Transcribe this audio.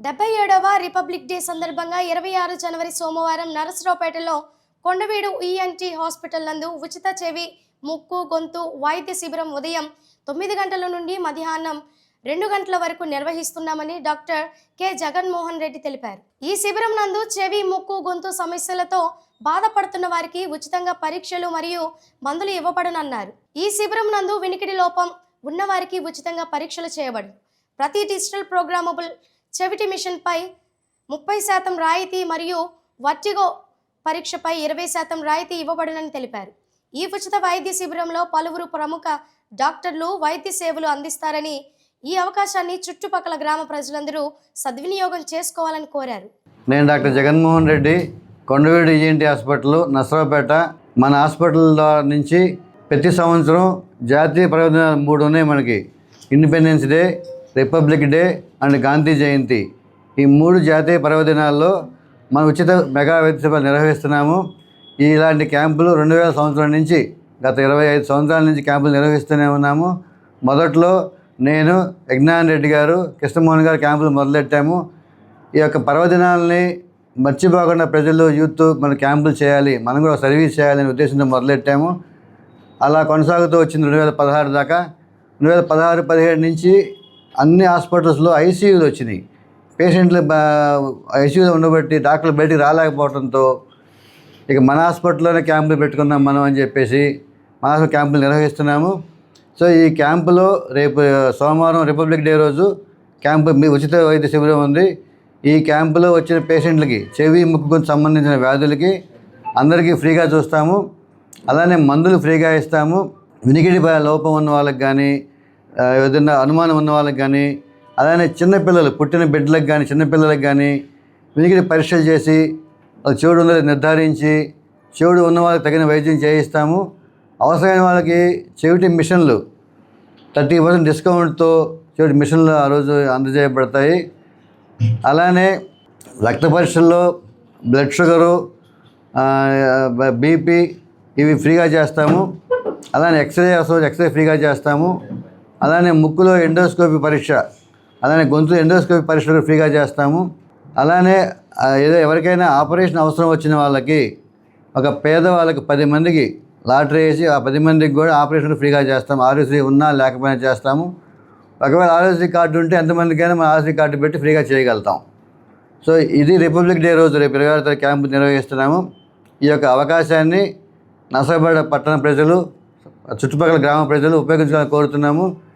77వ republic day సందర్భంగా 26 జనవరి సోమవారం నరసరావుపేటలో Kondaveedu ENT hospital నందు ఉచిత చెవి ముక్కు గొంతు వైద్య శిబిరం ఉదయం 9 గంటల నుండి మధ్యాహ్నం 2 గంటల వరకు నిర్వహిస్తున్నామని డాక్టర్ కె జగన్మోహన్ రెడ్డి తెలిపారు. ఈ శిబిరం నందు చెవి ముక్కు గొంతు సమస్యలతో బాధపడుతున్న వారికి ఉచితంగా పరీక్షలు మరియు మందులు ఇవ్వబడనున్నారు. ఈ శిబిరం నందు వినికిడి లోపం ఉన్నవారికి ఉచితంగా పరీక్షలు చేయబడును. ప్రతి డిజిటల్ ప్రోగ్రామబుల్ చెవిటి మిషన్ పై 30% రాయితీ మరియు వర్టిగో పరీక్షపై 20% రాయితీ ఇవ్వబడునని తెలిపారు. ఈ ఉచిత వైద్య శిబిరంలో పలువురు ప్రముఖ డాక్టర్లు వైద్య సేవలు అందిస్తారని, ఈ అవకాశాన్ని చుట్టుపక్కల గ్రామ ప్రజలందరూ సద్వినియోగం చేసుకోవాలని కోరారు. నేను doctor Jaganmohan Reddy, Kondaveedu ENT hospital Narasaraopet. మన హాస్పిటల్ నుంచి ప్రతి సంవత్సరం జాతీయ పర్వదినాలు 3 ఉన్నాయి మనకి. Independence day, republic day and Gandhi Jayanti. ఈ 3 జాతీయ పర్వదినాల్లో మనం ఉచిత మెగా వైద్య శిబిరాలు నిర్వహిస్తున్నాము. ఇలాంటి క్యాంపులు 2000 సంవత్సరం నుంచి గత 25 సంవత్సరాల నుంచి క్యాంపులు నిర్వహిస్తూనే ఉన్నాము. మొదట్లో నేను, యజ్ఞాన్ రెడ్డి గారు, కృష్ణమోహన్ గారు క్యాంపులు మొదలెట్టాము. ఈ యొక్క పర్వదినాలని మర్చిపోకుండా ప్రజలు, యూత్ మన క్యాంపులు చేయాలి, మనం కూడా సర్వీస్ చేయాలనే ఉద్దేశంతో మొదలెట్టాము. అలా కొనసాగుతూ వచ్చింది 2016 దాకా. 2016-17 నుంచి అన్ని హాస్పిటల్స్లో ఐసీయూలు వచ్చినాయి. పేషెంట్లు ఐసీయూలో ఉండబట్టి డాక్టర్లు బయటికి రాలేకపోవడంతో ఇక మన హాస్పిటల్లోనే క్యాంపులు పెట్టుకున్నాం మనం అని చెప్పేసి మన హాస్పిటల్ క్యాంపులు నిర్వహిస్తున్నాము. సో ఈ క్యాంపులో రేపు సోమవారం రిపబ్లిక్ డే రోజు క్యాంపు ఉచిత వైద్య శిబిరం ఉంది. ఈ క్యాంపులో వచ్చిన పేషెంట్లకి చెవి ముక్కుకు సంబంధించిన వ్యాధులకి అందరికీ ఫ్రీగా చూస్తాము. అలానే మందులు ఫ్రీగా ఇస్తాము. వినికిడి లోపం ఉన్న వాళ్ళకి కానీ, ఏదైనా అనుమానం ఉన్న వాళ్ళకి కానీ, అలానే చిన్నపిల్లలు పుట్టిన బిడ్డలకు కానీ, చిన్నపిల్లలకు కానీ వినికిడి పరీక్షలు చేసి చెవుడు ఉందో నిర్ధారించి చెవుడు ఉన్న వాళ్ళకి తగిన వైద్యం చేయిస్తాము. అవసరమైన వాళ్ళకి చెవిటి మిషన్లు 30% డిస్కౌంట్తో చెవిటి మిషన్లు ఆ రోజు అందజేయబడతాయి. అలానే రక్త పరీక్షల్లో బ్లడ్ షుగరు, బీపీ ఇవి ఫ్రీగా చేస్తాము. అలానే ఎక్స్రే ఫ్రీగా చేస్తాము. అలానే ముక్కులో ఎండోస్కోపీ పరీక్ష, అలానే గొంతు ఎండోస్కోపీ పరీక్షలు ఫ్రీగా చేస్తాము. అలానే ఎవరికైనా ఆపరేషన్ అవసరం వచ్చిన వాళ్ళకి, ఒక పేదవాళ్ళకి 10 మందికి లాటరీ వేసి ఆ 10 మందికి కూడా ఆపరేషన్ ఫ్రీగా చేస్తాము. ఆరోగ్యశ్రీ ఉన్నా లేకపోయినా చేస్తాము. ఒకవేళ ఆరోగ్యశ్రీ కార్డు ఉంటే ఎంతమందికైనా మన ఆరోగ్యశ్రీ కార్డు పెట్టి ఫ్రీగా చేయగలుగుతాం. సో ఇది రిపబ్లిక్ డే రోజు రేపు 26వ తారీఖు క్యాంపు నిర్వహిస్తున్నాము. ఈ యొక్క అవకాశాన్ని నరసరావుపేట పట్టణ ప్రజలు, చుట్టుపక్కల గ్రామ ప్రజలు ఉపయోగించాలని కోరుతున్నాము.